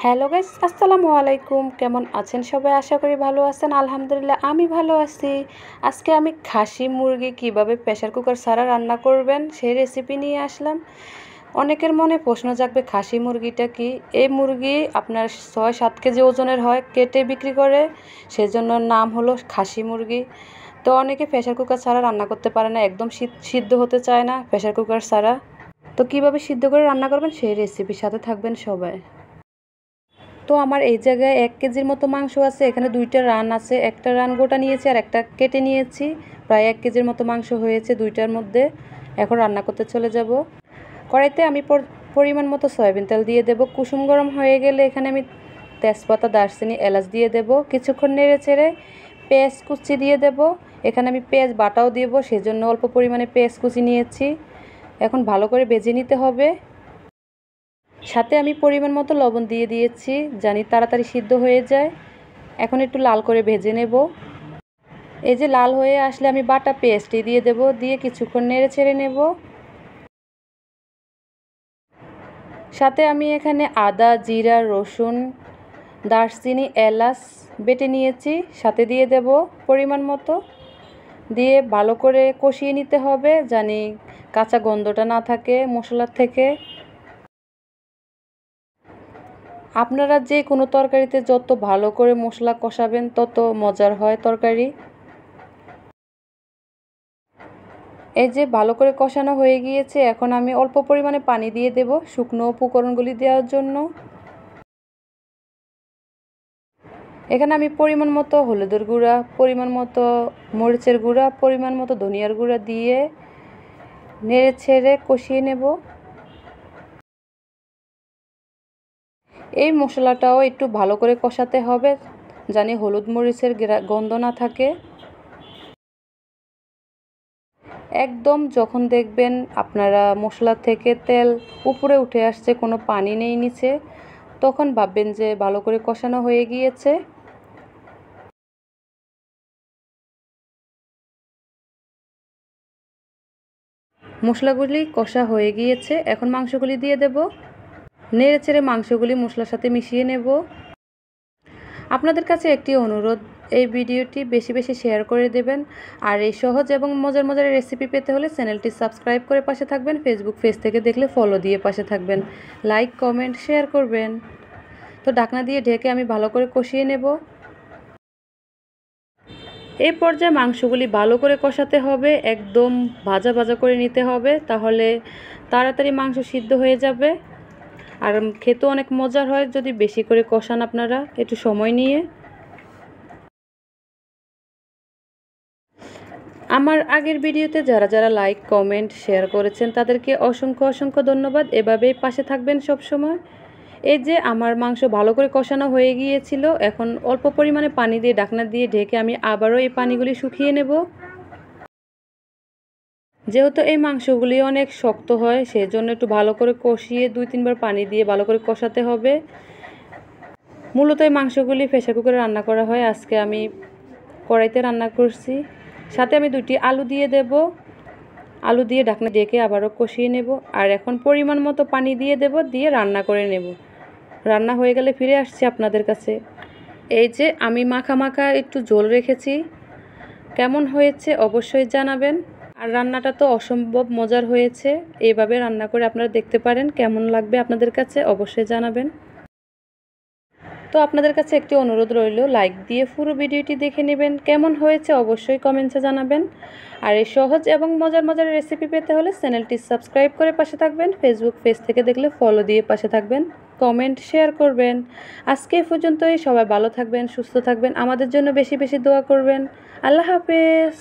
Hello guys, আসসালামু আলাইকুম। কেমন আছেন সবাই? আশা করি ভালো আছেন। আলহামদুলিল্লাহ আমি ভালো আছি। আজকে আমি খাসি মুরগি কিভাবে প্রেসার কুকার ছাড়া রান্না করবেন সেই রেসিপি নিয়ে আসলাম। অনেকের মনে প্রশ্ন জাগবে, খাসি মুরগিটা কি? এই মুরগি আপনার ৬-৭ কেজি ওজনের হয়, কেটে বিক্রি করে, সেজন্য নাম হলো খাসি মুরগি। তো অনেকে প্রেসার কুকার ছাড়া রান্না করতে পারে না, একদম সিদ্ধ হতে চায় না প্রেসার কুকার ছাড়া। তো কিভাবে সিদ্ধ করে রান্না করবেন সেই রেসিপির সাথে থাকবেন সবাই। তো আমার এই জায়গায় ১ কেজির মতো মাংস আছে। এখানে ২টা রান আছে, একটা রান গোটা নিয়েছি আর একটা কেটে নিয়েছি। প্রায় ১ কেজির মতো মাংস হয়েছে ২টার মধ্যে। এখন রান্না করতে চলে যাব। কড়াইতে আমি পরিমাণ মতো সয়াবিন তেল দিয়ে দেব। কুসুম গরম হয়ে গেলে এখানে আমি তেজপাতা, দারচিনি, এলাচ দিয়ে দেব। কিছুক্ষণ নেড়ে চেড়ে পেঁয়াজ কুচি দিয়ে দেব। এখানে আমি পেঁয়াজ বাটাও দেব, সেজন্য অল্প পরিমাণে পেঁয়াজ কুচি নিয়েছি। এখন ভালো করে ভেজে নিতে হবে। সাথে আমি পরিমাণ মতো লবণ দিয়ে দিয়েছি, জানি তাড়াতাড়ি সিদ্ধ হয়ে যায়। এখন একটু লাল করে ভেজে নেব। এই যে লাল হয়ে আসলে আমি বাটা পেস্টটি দিয়ে দেব, দিয়ে কিছুক্ষণ নেড়ে ছেড়ে নেব। সাথে আমি এখানে আদা, জিরা, রসুন, দারচিনি, এলাচ বেটে নিয়েছি, সাথে দিয়ে দেব পরিমাণ মতো। দিয়ে ভালো করে কষিয়ে নিতে হবে, জানি কাঁচা গন্ধটা না থাকে মশলার থেকে। আপনারা যে কোনো তরকারিতে যত ভালো করে মশলা কষাবেন তত মজার হয় তরকারি। এই যে ভালো করে কষানো হয়ে গিয়েছে, এখন আমি অল্প পরিমাণে পানি দিয়ে দেব শুকনো উপকরণগুলি দেওয়ার জন্য। এখানে আমি পরিমাণ মতো হলুদের গুঁড়া, পরিমাণ মতো মরিচের গুঁড়া, পরিমাণ মতো ধনিয়ার গুঁড়া দিয়ে নেড়ে ছেড়ে কষিয়ে নেব। এই মশলাটাও একটু ভালো করে কষাতে হবে, জানি হলুদ মরিচের গন্ধ না থাকে। একদম যখন দেখবেন আপনারা মশলা থেকে তেল উপরে উঠে আসছে, কোনো পানি নেই নিচে, তখন ভাববেন যে ভালো করে কষানো হয়ে গিয়েছে। মশলাগুলি কষা হয়ে গিয়েছে, এখন মাংসগুলি দিয়ে দেব। নেড়ে চেড়ে মাংসগুলি মশলার সাথে মিশিয়ে নেব। আপনাদের কাছে একটি অনুরোধ, এই ভিডিওটি বেশি বেশি শেয়ার করে দেবেন। আর এই সহজ এবং মজার মজার রেসিপি পেতে হলে চ্যানেলটি সাবস্ক্রাইব করে পাশে থাকবেন। ফেসবুক পেজ থেকে দেখলে ফলো দিয়ে পাশে থাকবেন। লাইক, কমেন্ট, শেয়ার করবেন। তো ঢাকনা দিয়ে ঢেকে আমি ভালো করে কষিয়ে নেব। এই পর্যায়ে মাংসগুলি ভালো করে কষাতে হবে, একদম ভাজা ভাজা করে নিতে হবে, তাহলে তাড়াতাড়ি মাংস সিদ্ধ হয়ে যাবে। আর খেতেও অনেক মজার হয় যদি বেশি করে কষান আপনারা একটু সময় নিয়ে। আমার আগের ভিডিওতে যারা যারা লাইক, কমেন্ট, শেয়ার করেছেন তাদেরকে অসংখ্য অসংখ্য ধন্যবাদ। এভাবেই পাশে থাকবেন সব সময়। এই যে আমার মাংস ভালো করে কষানো হয়ে গিয়েছিল, এখন অল্প পরিমাণে পানি দিয়ে ঢাকনা দিয়ে ঢেকে আমি আবারও এই পানিগুলি শুকিয়ে নেব। যেহেতু এই মাংসগুলি অনেক শক্ত হয়, সেজন্য একটু ভালো করে কষিয়ে ২-৩ বার পানি দিয়ে ভালো করে কষাতে হবে। মূলত এই মাংসগুলি প্রেসার কুকারে রান্না করা হয়, আজকে আমি কড়াইতে রান্না করছি। সাথে আমি ২টি আলু দিয়ে দেব। আলু দিয়ে ঢাকনা ঢেকে আবারও কষিয়ে নেব। আর এখন পরিমাণ মতো পানি দিয়ে দেব, দিয়ে রান্না করে নেব। রান্না হয়ে গেলে ফিরে আসছি আপনাদের কাছে। এই যে আমি মাখা মাখা একটু ঝোল রেখেছি, কেমন হয়েছে অবশ্যই জানাবেন। আর রান্নাটা তো অসম্ভব মজার হয়েছে। এইভাবে রান্না করে আপনারা দেখতে পারেন, কেমন লাগবে আপনাদের কাছে অবশ্যই জানাবেন। তো আপনাদের কাছে একটি অনুরোধ রইল, লাইক দিয়ে পুরো ভিডিওটি দেখে নেবেন, কেমন হয়েছে অবশ্যই কমেন্টসে জানাবেন। আর এই সহজ এবং মজার মজার রেসিপি পেতে হলে চ্যানেলটি সাবস্ক্রাইব করে পাশে থাকবেন। ফেসবুক পেজ থেকে দেখলে ফলো দিয়ে পাশে থাকবেন, কমেন্ট, শেয়ার করবেন। আজকে এ পর্যন্তই। সবাই ভালো থাকবেন, সুস্থ থাকবেন, আমাদের জন্য বেশি বেশি দোয়া করবেন। আল্লাহ হাফেজ।